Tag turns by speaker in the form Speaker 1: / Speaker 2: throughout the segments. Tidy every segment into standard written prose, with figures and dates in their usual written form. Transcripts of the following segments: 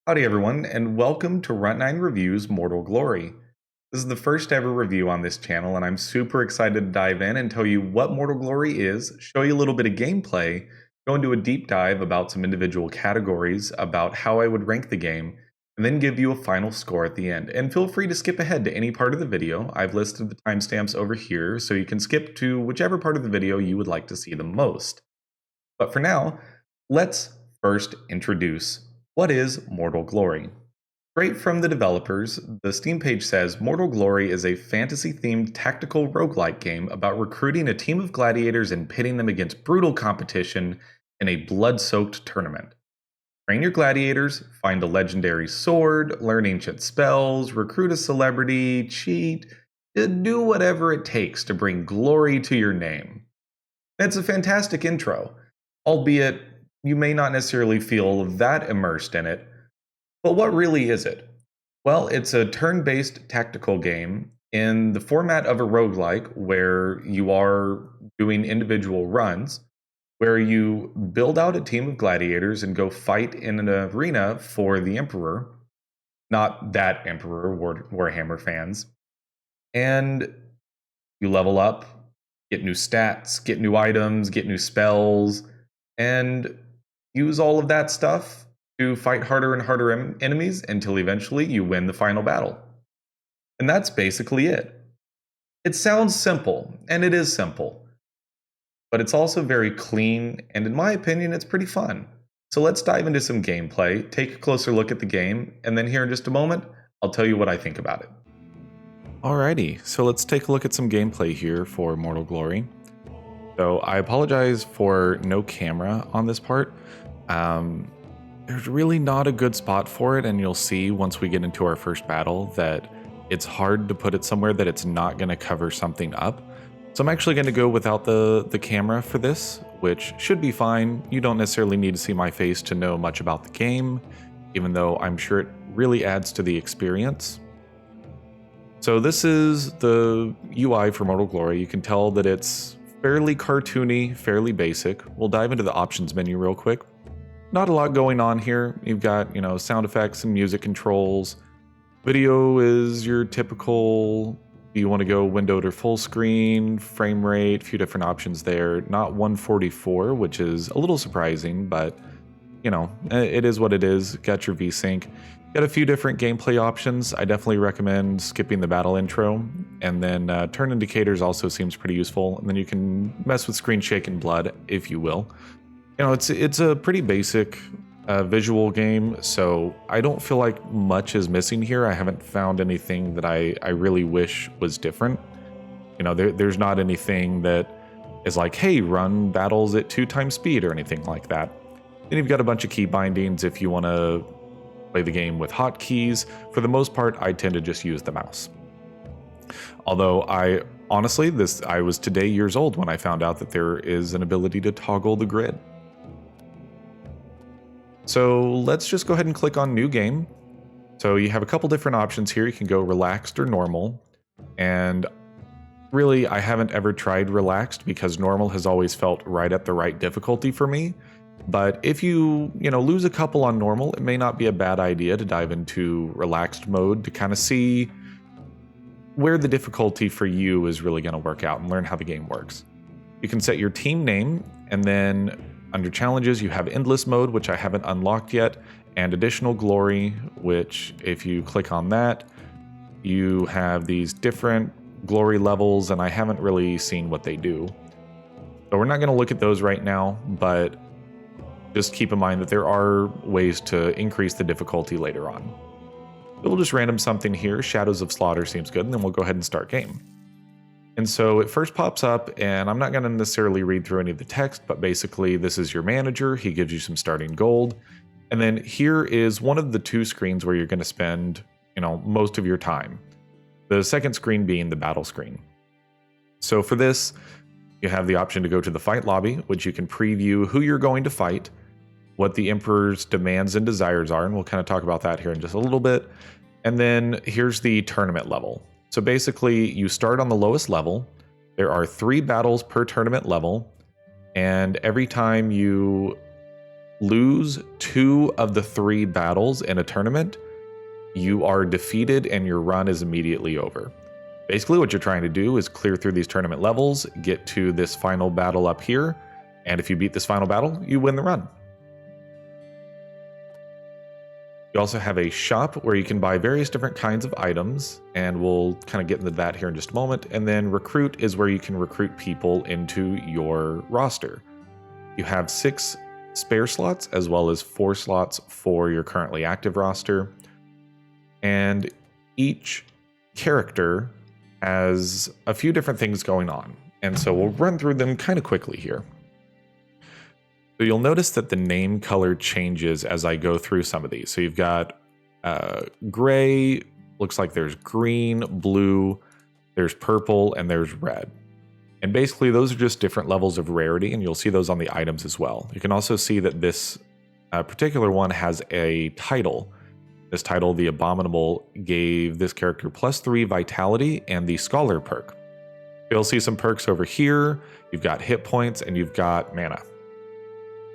Speaker 1: Howdy everyone, and welcome to Runt9 Reviews Mortal Glory. This is the first ever review on this channel, and I'm super excited to dive in and tell you what Mortal Glory is, show you a little bit of gameplay, go into a deep dive about some individual categories, about how I would rank the game, and then give you a final score at the end. And feel free to skip ahead to any part of the video. I've listed the timestamps over here, so you can skip to whichever part of the video you would like to see the most. But for now, let's first introduce what is Mortal Glory. Straight from the developers, the Steam page says Mortal Glory is a fantasy-themed tactical roguelike game about recruiting a team of gladiators and pitting them against brutal competition in a blood-soaked tournament. Train your gladiators, find a legendary sword, learn ancient spells, recruit a celebrity, cheat, do whatever it takes to bring glory to your name. It's a fantastic intro, albeit you may not necessarily feel that immersed in it. But what really is it? Well, it's a turn-based tactical game in the format of a roguelike where you are doing individual runs, where you build out a team of gladiators and go fight in an arena for the Emperor. Not that Emperor, Warhammer fans. And you level up, get new stats, get new items, get new spells, and use all of that stuff to fight harder and harder enemies until eventually you win the final battle. And that's basically it. It sounds simple, and it is simple, but it's also very clean, and in my opinion, it's pretty fun. So let's dive into some gameplay, take a closer look at the game, and then here in just a moment, I'll tell you what I think about it. Alrighty, so let's take a look at some gameplay here for Mortal Glory. So I apologize for no camera on this part. There's really not a good spot for it, and you'll see once we get into our first battle that it's hard to put it somewhere that it's not going to cover something up. So I'm actually going to go without the camera for this, which should be fine. You don't necessarily need to see my face to know much about the game, even though I'm sure it really adds to the experience. So this is the UI for Mortal Glory. You can tell that it's fairly cartoony, fairly basic. We'll dive into the options menu real quick. Not a lot going on here. You've got, sound effects and music controls. Video is your typical, do you want to go windowed or full screen, frame rate, a few different options there. Not 144, which is a little surprising, but it is what it is. Got your VSync. Got a few different gameplay options. I definitely recommend skipping the battle intro, and then turn indicators also seems pretty useful. And then you can mess with screen shake and blood, if you will. It's a pretty basic visual game, so I don't feel like much is missing here. I haven't found anything that I really wish was different. There's not anything that is like, hey, run battles at 2x speed or anything like that. Then you've got a bunch of key bindings if you want to play the game with hotkeys. For the most part, I tend to just use the mouse. Although I was today years old when I found out that there is an ability to toggle the grid. So let's just go ahead and click on New Game. So you have a couple different options here. You can go relaxed or normal. And really, I haven't ever tried relaxed because normal has always felt right at the right difficulty for me. But if you lose a couple on normal, it may not be a bad idea to dive into relaxed mode to kind of see where the difficulty for you is really going to work out and learn how the game works. You can set your team name, and then under challenges, you have endless mode, which I haven't unlocked yet, and additional glory, which if you click on that, you have these different glory levels, and I haven't really seen what they do. So we're not going to look at those right now, but just keep in mind that there are ways to increase the difficulty later on. So we'll just random something here. Shadows of Slaughter seems good, and then we'll go ahead and start game. And so it first pops up, and I'm not going to necessarily read through any of the text, but basically this is your manager. He gives you some starting gold. And then here is one of the two screens where you're going to spend, most of your time. The second screen being the battle screen. So for this, you have the option to go to the fight lobby, which you can preview who you're going to fight, what the Emperor's demands and desires are, and we'll kind of talk about that here in just a little bit. And then here's the tournament level. So basically, you start on the lowest level. There are 3 battles per tournament level, and every time you lose 2 of the 3 battles in a tournament, you are defeated and your run is immediately over. Basically, what you're trying to do is clear through these tournament levels, get to this final battle up here, and if you beat this final battle, you win the run. You also have a shop where you can buy various different kinds of items, and we'll kind of get into that here in just a moment. And then recruit is where you can recruit people into your roster. You have 6 spare slots as well as 4 slots for your currently active roster. And each character has a few different things going on. And so we'll run through them kind of quickly here. So you'll notice that the name color changes as I go through some of these. So you've got gray, looks like there's green, blue, there's purple, and there's red. And basically those are just different levels of rarity, and you'll see those on the items as well. You can also see that this particular one has a title. This title, The Abominable, gave this character +3 vitality and the Scholar perk. You'll see some perks over here. You've got hit points and you've got mana.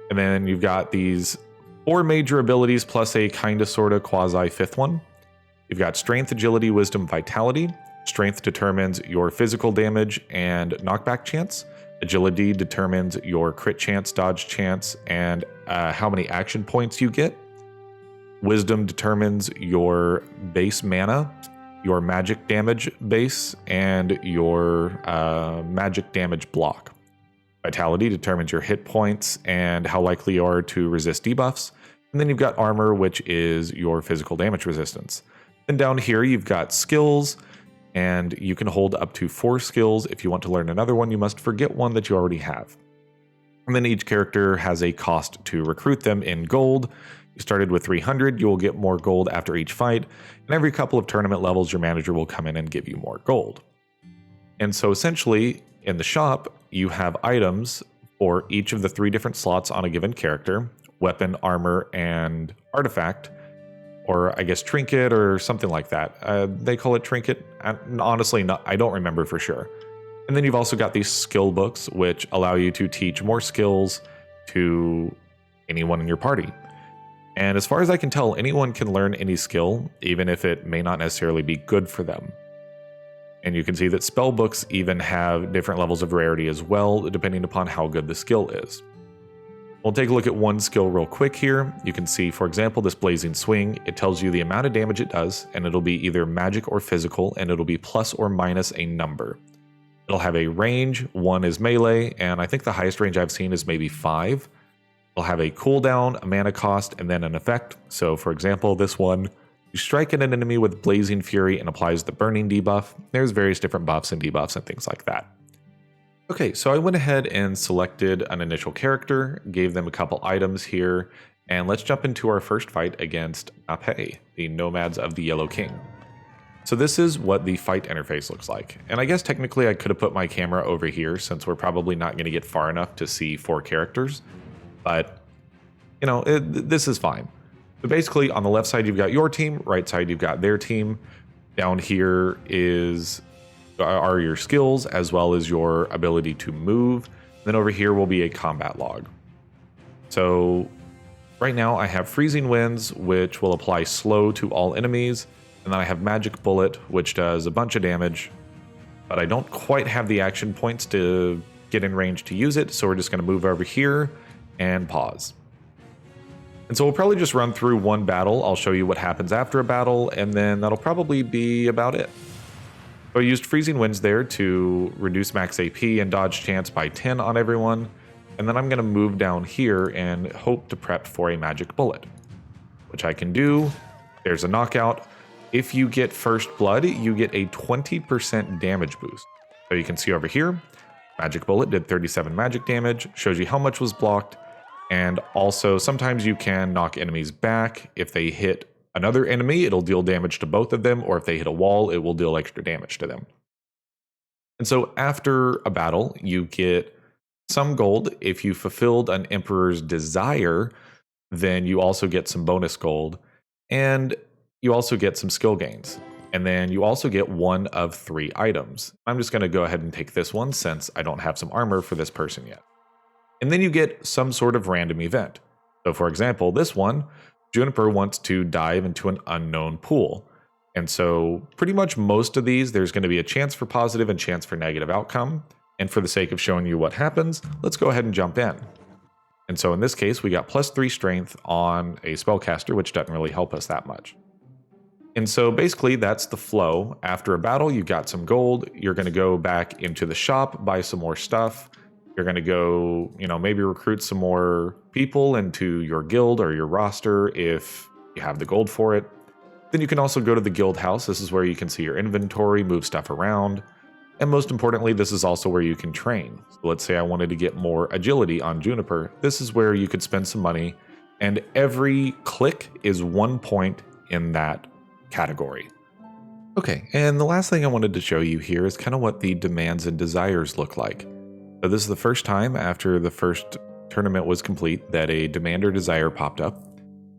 Speaker 1: And then you've got these 4 major abilities plus a kinda sorta quasi 5th one. You've got Strength, Agility, Wisdom, Vitality. Strength determines your physical damage and knockback chance. Agility determines your crit chance, dodge chance, and how many action points you get. Wisdom determines your base mana, your magic damage base, and your magic damage block. Vitality determines your hit points and how likely you are to resist debuffs. And then you've got armor, which is your physical damage resistance. Then down here, you've got skills, and you can hold up to 4 skills. If you want to learn another one, you must forget one that you already have. And then each character has a cost to recruit them in gold. You started with 300, you will get more gold after each fight. And every couple of tournament levels, your manager will come in and give you more gold. And so essentially, in the shop, you have items for each of the 3 different slots on a given character: weapon, armor, and artifact, or I guess trinket or something like that. They call it trinket. Honestly, I don't remember for sure. And then you've also got these skill books, which allow you to teach more skills to anyone in your party. And as far as I can tell, anyone can learn any skill, even if it may not necessarily be good for them. And you can see that spell books even have different levels of rarity as well, depending upon how good the skill is. We'll take a look at one skill real quick here. You can see, for example, this Blazing Swing. It tells you the amount of damage it does, and it'll be either magic or physical, and it'll be plus or minus a number. It'll have a range. 1 is melee, and I think the highest range I've seen is maybe 5. It'll have a cooldown, a mana cost, and then an effect. So, for example, this one, you strike at an enemy with Blazing Fury and applies the burning debuff. There's various different buffs and debuffs and things like that. Okay, so I went ahead and selected an initial character, gave them a couple items here, and let's jump into our first fight against Nape, the Nomads of the Yellow King. So this is what the fight interface looks like. And I guess technically I could have put my camera over here since we're probably not going to get far enough to see 4 characters. But, you know, this is fine. So basically, on the left side, you've got your team. Right side, you've got their team. Down here are your skills, as well as your ability to move. Then over here will be a combat log. So right now, I have Freezing Winds, which will apply slow to all enemies. And then I have Magic Bullet, which does a bunch of damage. But I don't quite have the action points to get in range to use it. So we're just going to move over here and pause. And so we'll probably just run through one battle. I'll show you what happens after a battle, and then that'll probably be about it. So I used Freezing Winds there to reduce max AP and dodge chance by 10 on everyone. And then I'm going to move down here and hope to prep for a Magic Bullet, which I can do. There's a knockout. If you get First Blood, you get a 20% damage boost. So you can see over here, Magic Bullet did 37 magic damage, shows you how much was blocked. And also, sometimes you can knock enemies back. If they hit another enemy, it'll deal damage to both of them, or if they hit a wall, it will deal extra damage to them. And so after a battle, you get some gold. If you fulfilled an Emperor's Desire, then you also get some bonus gold, and you also get some skill gains. And then you also get 1 of 3 items. I'm just going to go ahead and take this one since I don't have some armor for this person yet. And then you get some sort of random event. So for example, this one, Juniper wants to dive into an unknown pool. And so pretty much most of these, there's going to be a chance for positive and chance for negative outcome. And for the sake of showing you what happens, let's go ahead and jump in. And so in this case, we got +3 strength on a spellcaster, which doesn't really help us that much. And so basically that's the flow. After a battle, you got some gold. You're going to go back into the shop, buy some more stuff. You're going to go, maybe recruit some more people into your guild or your roster if you have the gold for it. Then you can also go to the guild house. This is where you can see your inventory, move stuff around. And most importantly, this is also where you can train. So let's say I wanted to get more agility on Juniper. This is where you could spend some money, and every click is 1 point in that category. Okay, and the last thing I wanted to show you here is kind of what the demands and desires look like. So this is the first time after the first tournament was complete that a demand or desire popped up.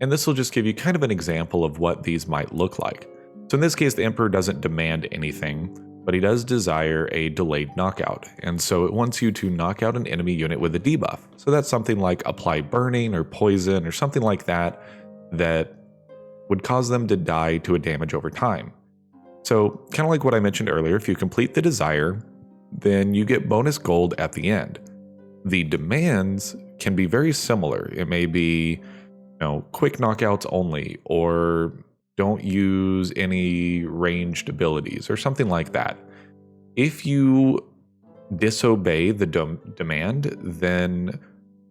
Speaker 1: And this will just give you kind of an example of what these might look like. So in this case, the Emperor doesn't demand anything, but he does desire a delayed knockout. And so it wants you to knock out an enemy unit with a debuff. So that's something like apply burning or poison or something like that that would cause them to die to a damage over time. So kind of like what I mentioned earlier, if you complete the desire, then you get bonus gold at the end. The demands can be very similar. It may be, quick knockouts only, or don't use any ranged abilities, or something like that. If you disobey the demand, then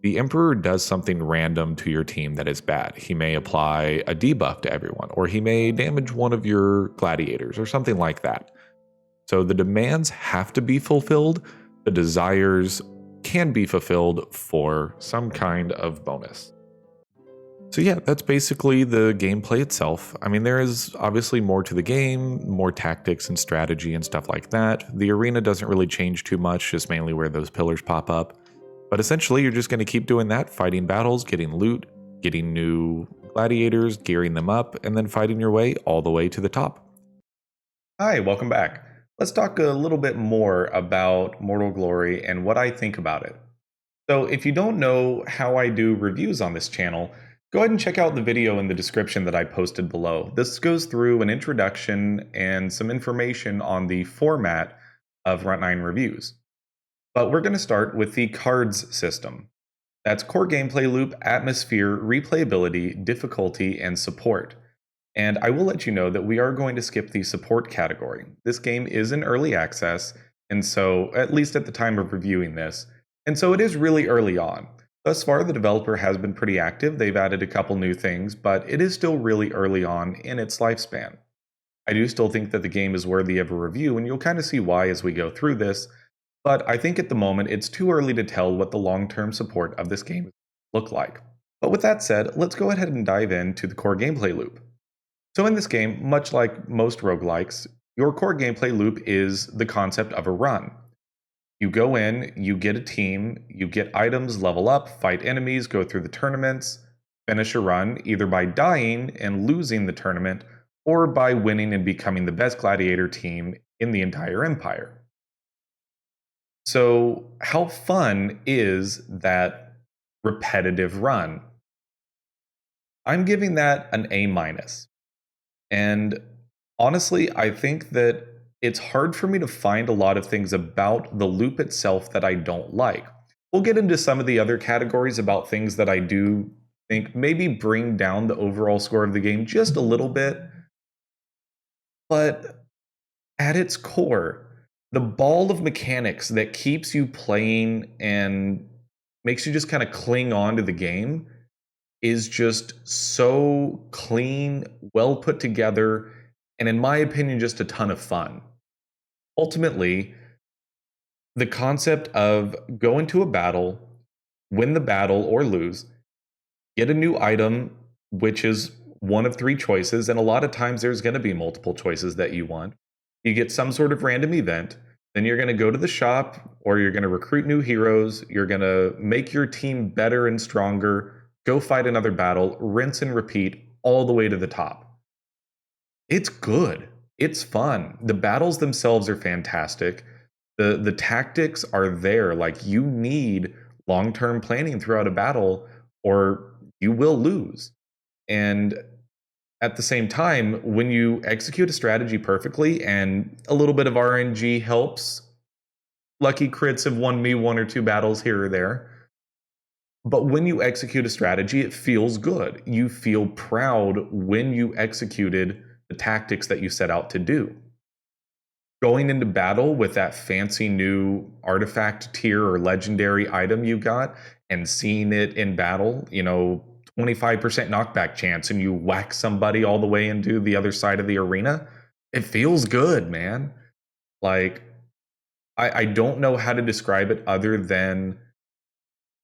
Speaker 1: the Emperor does something random to your team that is bad. He may apply a debuff to everyone, or he may damage one of your gladiators, or something like that. So the demands have to be fulfilled. The desires can be fulfilled for some kind of bonus. So yeah, that's basically the gameplay itself. I mean, there is obviously more to the game, more tactics and strategy and stuff like that. The arena doesn't really change too much, just mainly where those pillars pop up. But essentially, you're just going to keep doing that, fighting battles, getting loot, getting new gladiators, gearing them up, and then fighting your way all the way to the top. Hi, welcome back. Let's talk a little bit more about Mortal Glory and what I think about it. So if you don't know how I do reviews on this channel, go ahead and check out the video in the description that I posted below. This goes through an introduction and some information on the format of Runt9 Reviews. But we're going to start with the cards system. That's core gameplay loop, atmosphere, replayability, difficulty, and support. And I will let you know that we are going to skip the support category. This game is in early access, and so, at least at the time of reviewing this, and so it is really early on. Thus far, the developer has been pretty active. They've added a couple new things, but it is still really early on in its lifespan. I do still think that the game is worthy of a review, and you'll kind of see why as we go through this, but I think at the moment it's too early to tell what the long-term support of this game look like. But with that said, let's go ahead and dive into the core gameplay loop. So in this game, much like most roguelikes, your core gameplay loop is the concept of a run. You go in, you get a team, you get items, level up, fight enemies, go through the tournaments, finish a run either by dying and losing the tournament or by winning and becoming the best gladiator team in the entire empire. So how fun is that repetitive run? I'm giving that an A-. And honestly, I think that it's hard for me to find a lot of things about the loop itself that I don't like. We'll get into some of the other categories about things that I do think maybe bring down the overall score of the game just a little bit. But at its core, the ball of mechanics that keeps you playing and makes you just kind of cling on to the game is just so clean, well put together, and in my opinion, just a ton of fun. Ultimately, the concept of go into a battle, win the battle or lose, get a new item, which is one of 3 choices, and a lot of times there's going to be multiple choices that you want. You get some sort of random event, then you're going to go to the shop, or you're going to recruit new heroes, you're going to make your team better and stronger, go fight another battle, rinse and repeat all the way to the top. It's good. It's fun. The battles themselves are fantastic. The tactics are there. Like, you need long-term planning throughout a battle, or you will lose. And at the same time, when you execute a strategy perfectly and a little bit of RNG helps, lucky crits have won me one or two battles here or there. But when you execute a strategy, it feels good. You feel proud when you executed the tactics that you set out to do. Going into battle with that fancy new artifact tier or legendary item you got and seeing it in battle, 25% knockback chance, and you whack somebody all the way into the other side of the arena, it feels good, man. Like, I don't know how to describe it other than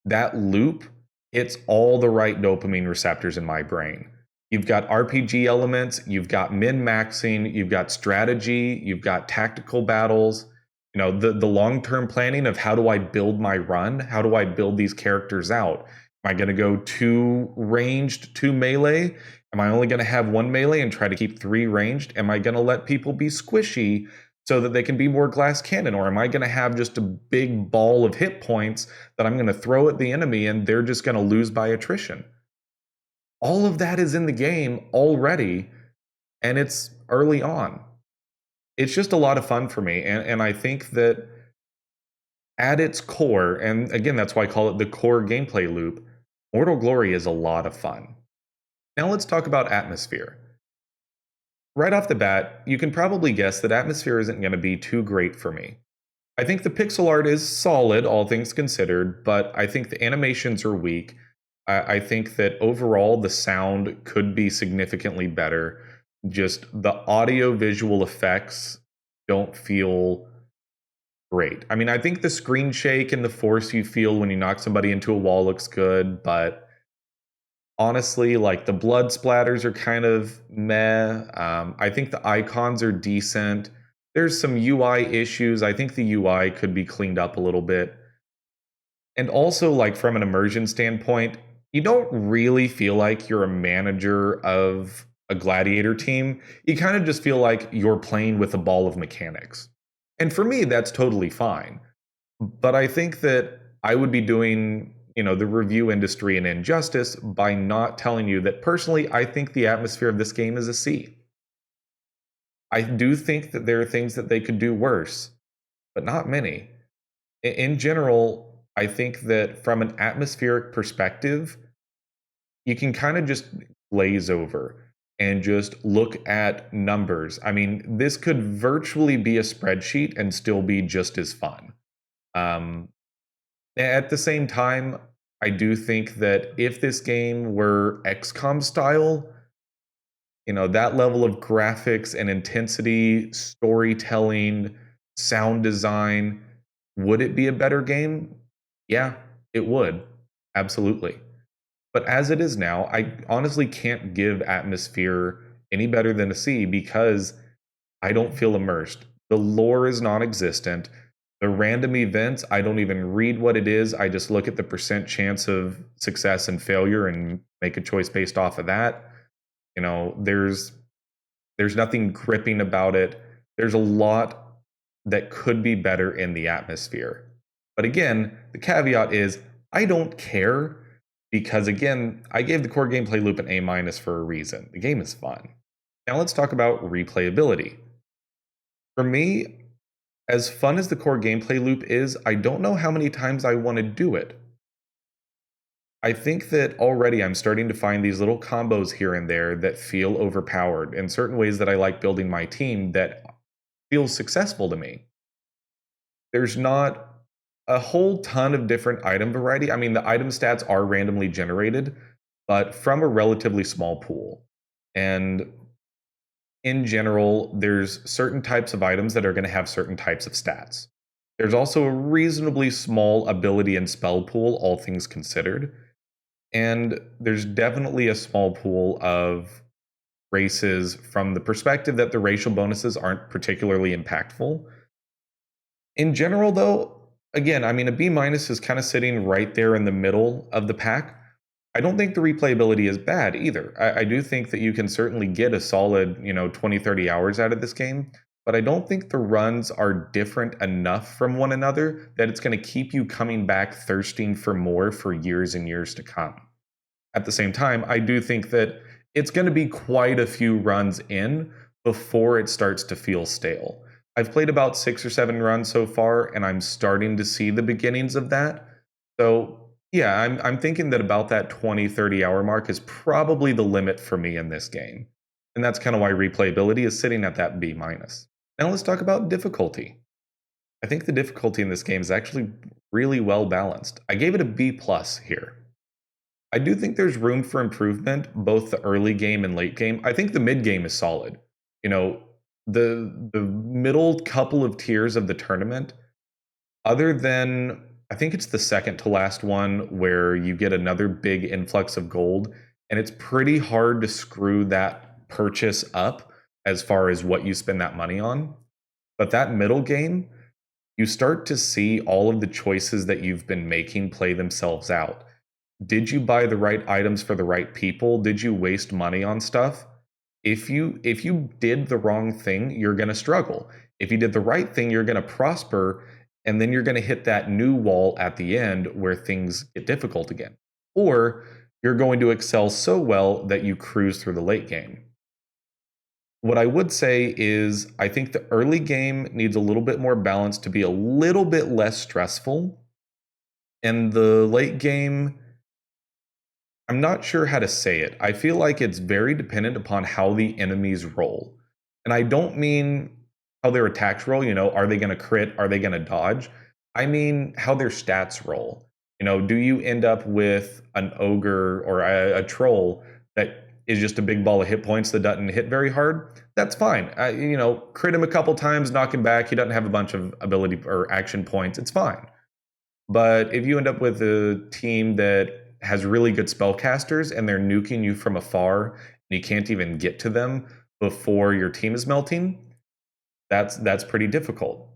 Speaker 1: that loop hits all the right dopamine receptors in my brain. You've got RPG elements, you've got min-maxing, you've got strategy, you've got tactical battles, the long-term planning of how do I build my run? How do I build these characters out? Am I going to go 2 ranged, 2 melee? Am I only going to have 1 melee and try to keep 3 ranged? Am I going to let people be squishy so that they can be more glass cannon? Or am I going to have just a big ball of hit points that I'm going to throw at the enemy and they're just going to lose by attrition? All of that is in the game already, and it's early on. It's just a lot of fun for me, and I think that at its core, and again, that's why I call it the core gameplay loop, Mortal Glory is a lot of fun. Now let's talk about atmosphere. Right off the bat, you can probably guess that atmosphere isn't going to be too great for me. I think the pixel art is solid, all things considered, but I think the animations are weak. I think that overall the sound could be significantly better. Just the audio visual effects don't feel great. I mean, I think the screen shake and the force you feel when you knock somebody into a wall looks good, but honestly, like, the blood splatters are kind of meh. I think the icons are decent. There's some UI issues. I think the UI could be cleaned up a little bit. And also, like, from an immersion standpoint, you don't really feel like you're a manager of a gladiator team. You kind of just feel like you're playing with a ball of mechanics. And for me, that's totally fine. But I think that I would be doing, the review industry an injustice by not telling you that personally, I think the atmosphere of this game is a C. I do think that there are things that they could do worse, but not many. In general, I think that from an atmospheric perspective, you can kind of just glaze over and just look at numbers. I mean, this could virtually be a spreadsheet and still be just as fun. At the same time, I do think that if this game were XCOM style, that level of graphics and intensity, storytelling, sound design, would it be a better game? Yeah, it would. Absolutely. But as it is now, I honestly can't give atmosphere any better than a C because I don't feel immersed. The lore is non-existent. The random events, I don't even read what it is. I just look at the percent chance of success and failure and make a choice based off of that. There's nothing gripping about it. There's a lot that could be better in the atmosphere. But again, the caveat is I don't care because, again, I gave the core gameplay loop an A- for a reason. The game is fun. Now let's talk about replayability. For me, as fun as the core gameplay loop is, I don't know how many times I want to do it. I think that already I'm starting to find these little combos here and there that feel overpowered in certain ways that I like building my team that feels successful to me. There's not a whole ton of different item variety. I mean, the item stats are randomly generated, but from a relatively small pool. And in general, there's certain types of items that are going to have certain types of stats. There's also a reasonably small ability and spell pool, all things considered. And there's definitely a small pool of races from the perspective that the racial bonuses aren't particularly impactful. In general, though, again, I mean, a B- is kind of sitting right there in the middle of the pack. I don't think the replayability is bad either. I do think that you can certainly get a solid, 20, 30 hours out of this game, but I don't think the runs are different enough from one another that it's going to keep you coming back thirsting for more for years and years to come. At the same time, I do think that it's going to be quite a few runs in before it starts to feel stale. I've played about 6 or 7 runs so far, and I'm starting to see the beginnings of that. So, yeah, I'm thinking that about that 20-30 hour mark is probably the limit for me in this game. And that's kind of why replayability is sitting at that B minus. Now let's talk about difficulty. I think the difficulty in this game is actually really well balanced. I gave it a B plus here. I do think there's room for improvement, both the early game and late game. I think the mid game is solid. You know, the middle couple of tiers of the tournament, other than I think it's the second to last one where you get another big influx of gold, and it's pretty hard to screw that purchase up as far as what you spend that money on. But that middle game, you start to see all of the choices that you've been making play themselves out. Did you buy the right items for the right people? Did you waste money on stuff? If you did the wrong thing, you're going to struggle. If you did the right thing, you're going to prosper, and then you're going to hit that new wall at the end where things get difficult again. Or you're going to excel so well that you cruise through the late game. What I would say is I think the early game needs a little bit more balance to be a little bit less stressful. And the late game, I'm not sure how to say it. I feel like it's very dependent upon how the enemies roll. And I don't mean how their attacks roll, are they going to crit? Are they going to dodge? I mean how their stats roll. Do you end up with an ogre or a troll that is just a big ball of hit points that doesn't hit very hard? That's fine. Crit him a couple times, knock him back. He doesn't have a bunch of ability or action points. It's fine. But if you end up with a team that has really good spellcasters and they're nuking you from afar and you can't even get to them before your team is melting, that's pretty difficult.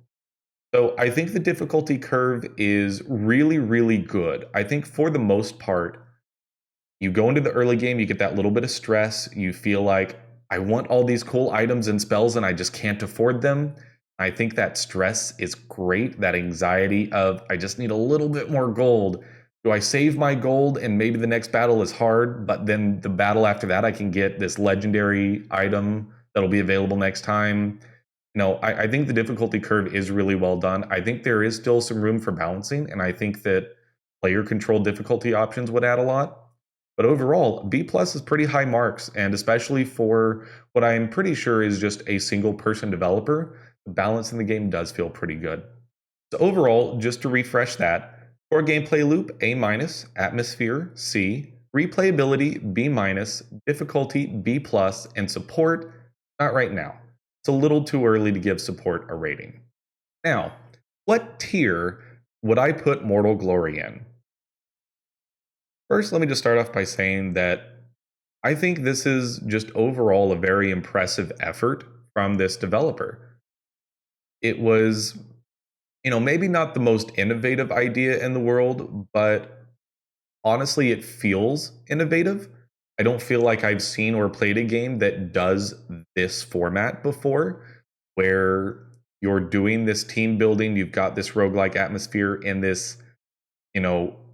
Speaker 1: So I think the difficulty curve is really, really good. I think for the most part, you go into the early game, you get that little bit of stress. You feel like, I want all these cool items and spells and I just can't afford them. I think that stress is great. That anxiety of, I just need a little bit more gold. Do I save my gold and maybe the next battle is hard, but then the battle after that, I can get this legendary item that'll be available next time? I think the difficulty curve is really well done. I think there is still some room for balancing, and I think that player controlled difficulty options would add a lot. But overall, B plus is pretty high marks, and especially for what I'm pretty sure is just a single person developer, the balance in the game does feel pretty good. So overall, just to refresh that, core gameplay loop A minus, atmosphere C, replayability B minus, difficulty B plus, and support not right now. It's a little too early to give support a rating. Now, what tier would I put Mortal Glory in? First, let me just start off by saying that I think this is just overall a very impressive effort from this developer. It was, maybe not the most innovative idea in the world, but honestly, it feels innovative. I don't feel like I've seen or played a game that does this format before, where you're doing this team building, you've got this roguelike atmosphere in this,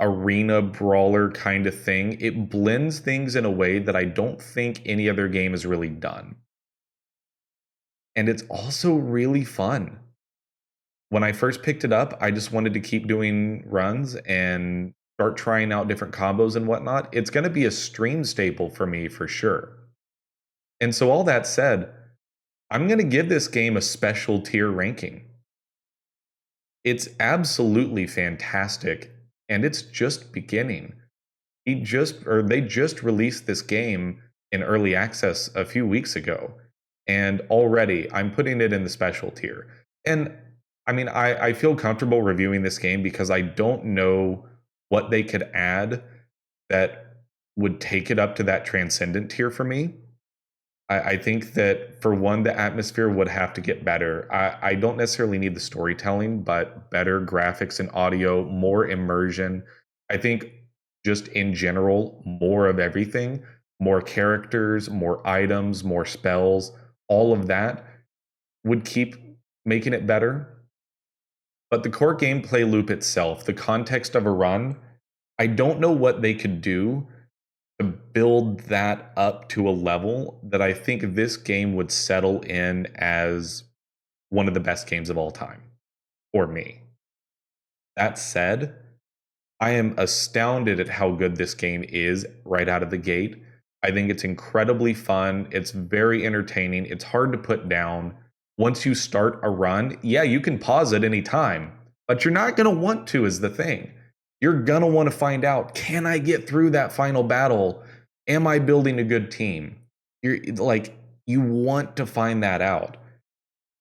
Speaker 1: arena brawler kind of thing. It blends things in a way that I don't think any other game has really done. And it's also really fun. When I first picked it up, I just wanted to keep doing runs and start trying out different combos and whatnot. It's going to be a stream staple for me for sure. And so all that said, I'm going to give this game a special tier ranking. It's absolutely fantastic, and it's just beginning. They just released this game in early access a few weeks ago, and already I'm putting it in the special tier. And I mean, I feel comfortable reviewing this game because I don't know what they could add that would take it up to that transcendent tier for me. I think that for one, the atmosphere would have to get better. I don't necessarily need the storytelling, but better graphics and audio, more immersion. I think just in general, more of everything, more characters, more items, more spells, all of that would keep making it better. But the core gameplay loop itself, the context of a run, I don't know what they could do to to build that up to a level that I think this game would settle in as one of the best games of all time for me. That said, I am astounded at how good this game is right out of the gate. I think it's incredibly fun. It's very entertaining. It's hard to put down. Once you start a run, yeah, you can pause at any time, but you're not going to want to, is the thing. You're going to want to find out, can I get through that final battle? Am I building a good team? You're like, you want to find that out.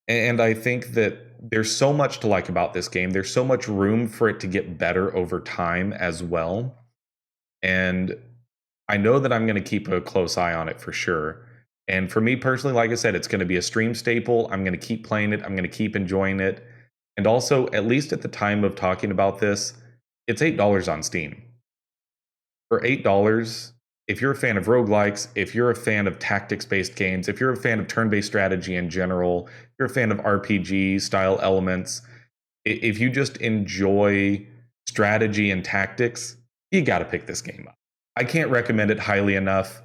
Speaker 1: And I think that there's so much to like about this game. There's so much room for it to get better over time as well. And I know that I'm going to keep a close eye on it for sure. And for me personally, like I said, it's going to be a stream staple. I'm going to keep playing it. I'm going to keep enjoying it. And also, at least at the time of talking about this, it's $8 on Steam. For $8, if you're a fan of roguelikes, if you're a fan of tactics-based games, if you're a fan of turn-based strategy in general, if you're a fan of RPG-style elements, if you just enjoy strategy and tactics, you got to pick this game up. I can't recommend it highly enough.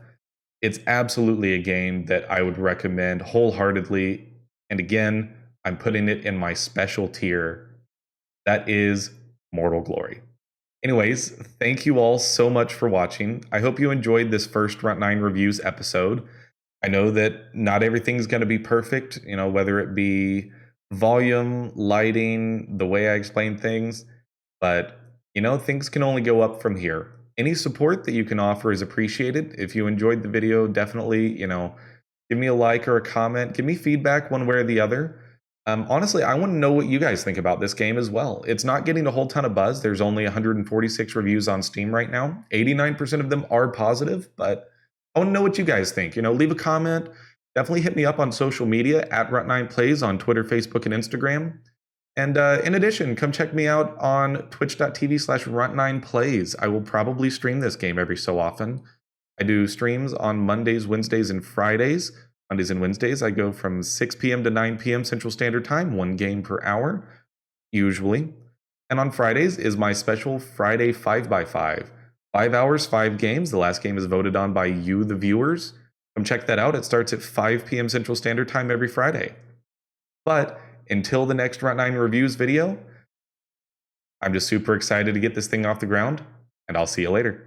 Speaker 1: It's absolutely a game that I would recommend wholeheartedly. And again, I'm putting it in my special tier. That is Mortal Glory. Anyways, thank you all so much for watching. I hope you enjoyed this first Runt9 Reviews episode. I know that not everything's going to be perfect, whether it be volume, lighting, the way I explain things, but things can only go up from here. Any support that you can offer is appreciated. If you enjoyed the video, definitely, give me a like or a comment, give me feedback one way or the other. Honestly, I want to know what you guys think about this game as well. It's not getting a whole ton of buzz. There's only 146 reviews on Steam right now. 89% of them are positive, but I want to know what you guys think. Leave a comment. Definitely hit me up on social media at Runt9 Plays on Twitter, Facebook, and Instagram. And in addition, come check me out on twitch.tv/Runt9 Plays. I will probably stream this game every so often. I do streams on Mondays, Wednesdays, and Fridays. Mondays and Wednesdays, I go from 6 p.m. to 9 p.m. Central Standard Time, 1 game per hour, usually. And on Fridays is my special Friday 5x5. 5 hours, 5 games. The last game is voted on by you, the viewers. Come check that out. It starts at 5 p.m. Central Standard Time every Friday. But until the next Runt9 Reviews video, I'm just super excited to get this thing off the ground, and I'll see you later.